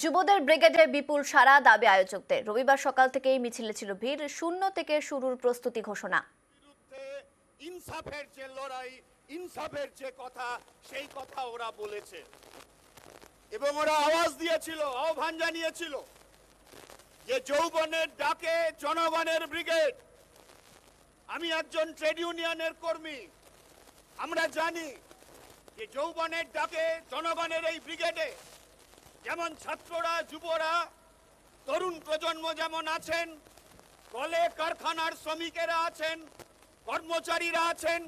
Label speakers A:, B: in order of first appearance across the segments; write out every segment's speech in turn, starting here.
A: যুবদের ব্রিগেডে বিপুল সাড়া, দাবি আয়োজকদের। রবিবার সকাল থেকেই মিছিলে ছিল ভিড়। শূন্য থেকে শুরুর প্রস্তুতি ঘোষণা।
B: ইনসাফের যে লড়াই, ইনসাফের যে কথা, সেই কথা ওরা বলেছে এবং ওরা আওয়াজ দিয়েছিল, আহ্বান জানিয়েছিল যে যৌবনের ডাকে জনগণের ব্রিগেড। আমি একজন ট্রেড ইউনিয়নের কর্মী। আমরা জানি যে যৌবনের ডাকে জনগণের এই ব্রিগেডে যেমন ছাত্ররা, যুবরা, তরুণ প্রজন্ম যেমন আছেন, কলে কারখানার শ্রমিকেরা আছেন, কর্মচারীরা আছেন,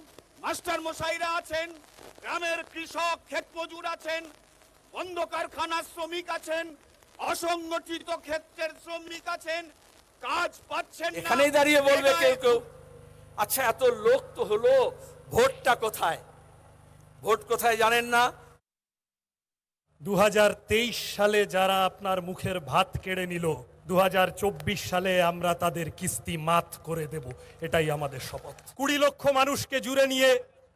B: মাস্টার মশাইরা আছেন, গ্রামের কৃষক, ক্ষেত মজুর আছেন, বন্ধ কারখানার শ্রমিক আছেন, অসংগঠিত ক্ষেত্রের শ্রমিক আছেন, কাজ পাচ্ছেন না।
C: এখানেই দাঁড়িয়ে বলবে কেউ কেউ, আচ্ছা এত লোক তো হলো, ভোটটা কোথায়? ভোট কোথায় জানেন না?
D: 2023 সালে যারা আপনার মুখের ভাত কেড়ে নিল, 2024 সালে আমরা তাদের কিস্তি মাত করে দেব, এটাই আমাদের শপথ। 20 লক্ষ মানুষকে জুড়ে নিয়ে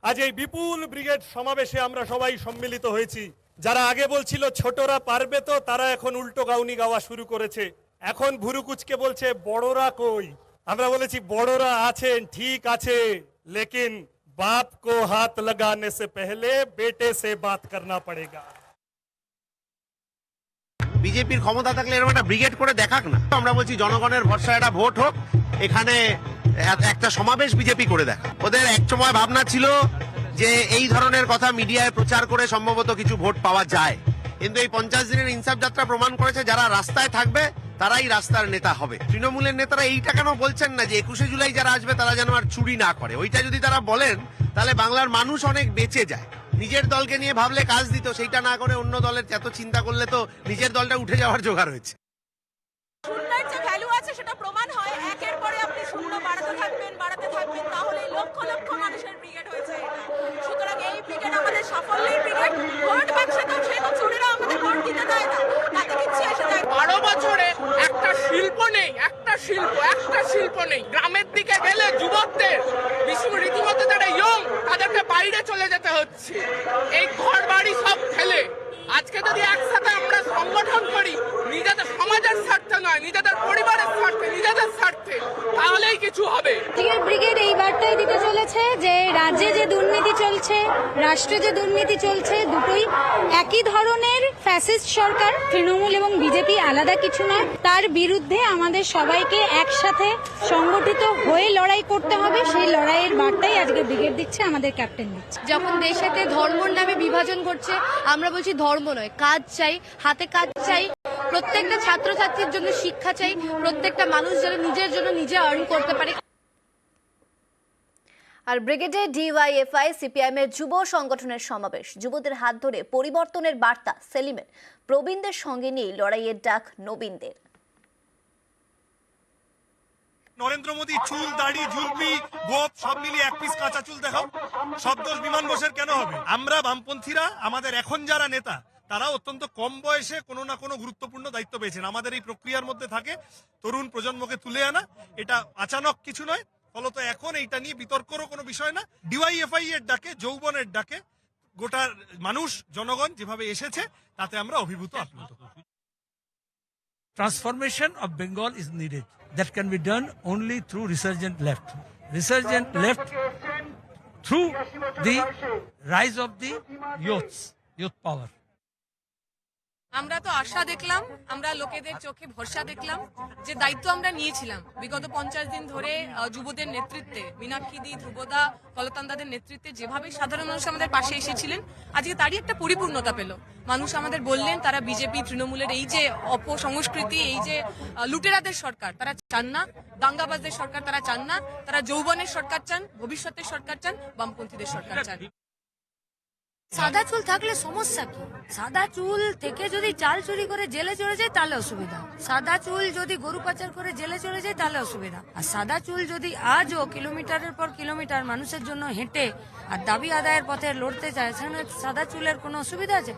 D: আজ এই বিপুল ব্রিগেড সমাবেশে আমরা সবাই সম্মিলিত হয়েছি। যারা আগে বলছিল ছোটরা পারবে, তো তারা এখন উল্টো গাউনি গাওয়া শুরু করেছে। এখন ভুরুকুচকে বলছে বড়রা কই। আমরা বলেছি বড়রা আছেন, ঠিক আছে, লেকিন বাপ কো হাত লাগানে সে পহলে বেটে সে বাত করনা পড়েগা।
E: বিজেপির ক্ষমতা থাকলে এরকম একটা ব্রিগেড করে দেখাক না। আমরা বলছি জনগণের ভরসা একটা ভোট হোক, এখানে একটা সমাবেশ বিজেপি করে দেখা। ওদের এক সময় ভাবনা ছিল যে এই ধরনের কথা মিডিয়ায় প্রচার করে সম্ভবত কিছু ভোট পাওয়া যায়, কিন্তু এই 50 দিনের ইনসাফ যাত্রা প্রমাণ করেছে যারা রাস্তায় থাকবে তারাই রাস্তার নেতা হবে। তৃণমূলের নেতারা এইটা কেন বলছেন না যে 21শে জুলাই যারা আসবে তারা যেন আর চুরি না করে? ওইটা যদি তারা বলেন তাহলে বাংলার মানুষ অনেক বেঁচে যায়। নিজের দলকে নিয়ে ভাবলে কাজ দিত, সেইটা না করে অন্য দলের এত চিন্তা করলে তো নিজের দলটা উঠে যাওয়ার জোগাড় হয়েছে।
F: শূন্যের যে ভ্যালু আছে সেটা প্রমাণ হয়। একের পরে আপনি শূন্য বাড়াতে থাকবেন, তাহলে লক্ষ লক্ষ মানুষের ব্রিগেড হয়েছে এটা। সুতরাং এই ব্রিগেড আমাদের সাফল্যের ব্রিগেড। ভোট বাক্সে তো সেই তো চুরিরা আমাদের ভোট দিতে দেয় না, তাতে কিছু এসে যায়।
G: 12 বছরে একটা শিল্প নেই, একটা শিল্প নেই। গ্রামের দিকে গেলে যুবকদের রীতিমতো যারা ইয়ং, তাদেরকে বাইরে চলে যেতে হচ্ছে এই ঘর বাড়ি সব ফেলে। আজকে যদি একসাথে আমরা সংগঠন করি, নিজেদের সমাজের স্বার্থে নয়, নিজেদের পরিবারের স্বার্থে, নিজেদের স্বার্থে, তাহলেই কিছু হবে।
H: ব্রিগেড এই বার্তাই দিতে চলেছে যে রাজ্যে যে দুর্নীতি চলছে, রাষ্ট্রে যে দুর্নীতি চলছে, দুটোই একই ধরনের ফ্যাসিস্ট সরকার। তৃণমূল এবং বিজেপি আলাদা কিছু নয়। তার বিরুদ্ধে আমাদের সবাইকে একসাথে সংগঠিত হয়ে লড়াই করতে হবে। সেই লড়াইয়ের বার্তাই আজকে ব্রিগেড দিচ্ছে, আমাদের ক্যাপ্টেন দিচ্ছে।
I: যখন দেশেতে ধর্মর নামে বিভাজন করছে, আমরা বলছি ধর্ম নয়, কাজ চাই, হাতে কাজ চাই। প্রত্যেকটা ছাত্রছাত্রীর জন্য শিক্ষা চাই, প্রত্যেকটা মানুষ যেন নিজের জন্য নিজে আর্ন করতে পারে।
A: আর ব্রিগেডে ডিওয়াইএফআই, সিপিআইএম এর যুব সংগঠনের সমাবেশ। যুবদের হাত ধরে পরিবর্তনের বার্তা সেলিমের। প্রবীণদের সঙ্গে নিয়ে লড়াইয়ের ডাক নবীনদের।
D: নরেন্দ্র মোদী চুল, দাড়ি, ঝুলপি, গোপ সব মিলিয়ে এক পিস কাঁচা চুল দেখাও, সব দোষ বিমান বোসের কেন হবে? আমরা বামপন্থীরা, আমাদের এখন যারা নেতা, তারা অত্যন্ত কম বয়সে কোনো না কোনো গুরুত্বপূর্ণ দায়িত্ব পেয়েছেন। আমাদের এই প্রক্রিয়ার মধ্যে থাকে তরুণ প্রজন্মকে তুলে আনা। এটা আচানক কিছু নয়, ফলত এখন এইটা নিয়ে বিতর্কেরও কোনো বিষয় না। ডিওয়াইএফআই এর ডাকে, যৌবনের ডাকে গোটা মানুষ, জনগণ যেভাবে এসেছে, তাতে আমরা অভিভূত, আপ্লুত।
J: Transformation of Bengal is needed. That can be done only through resurgent left. Resurgent left through the rise of the youth power.
F: আমরা তো আশা দেখলাম, আমরা লোকেদের চোখে ভরসা দেখলাম, যে দায়িত্ব আমরা নিয়েছিলাম বিগত 50 দিন ধরে যুবদের নেতৃত্বে, মীনাক্ষীদি, ধ্রুবদা, কলতান্দাদের নেতৃত্বে যেভাবে সাধারণ মানুষ আমাদের পাশে এসেছিলেন, আজকে তারই একটা পরিপূর্ণতা পেল। মানুষ আমাদের বললেন তারা বিজেপি, তৃণমূলের এই যে অপসংস্কৃতি, এই যে লুটেরাদের সরকার তারা চান না, দাঙ্গাবাজদের সরকার তারা চান না, তারা যৌবনের সরকার চান, ভবিষ্যতের সরকার চান, বামপন্থীদের সরকার চান।
H: সাদা চুল থাকলে সমস্যা কি? সাদা চুল থেকে যদি চাল চুরি করে জেলে চলে যায় তাহলে অসুবিধা। সাদা চুল যদি গরু পাচার করে জেলে চলে যায় তাহলে অসুবিধা। আর সাদা চুল যদি আজও কিলোমিটারের পর কিলোমিটার মানুষের জন্য হেঁটে আর দাবি আদায়ের পথে লড়তে চায়, সেখানে সাদা চুলের কোনো অসুবিধা আছে?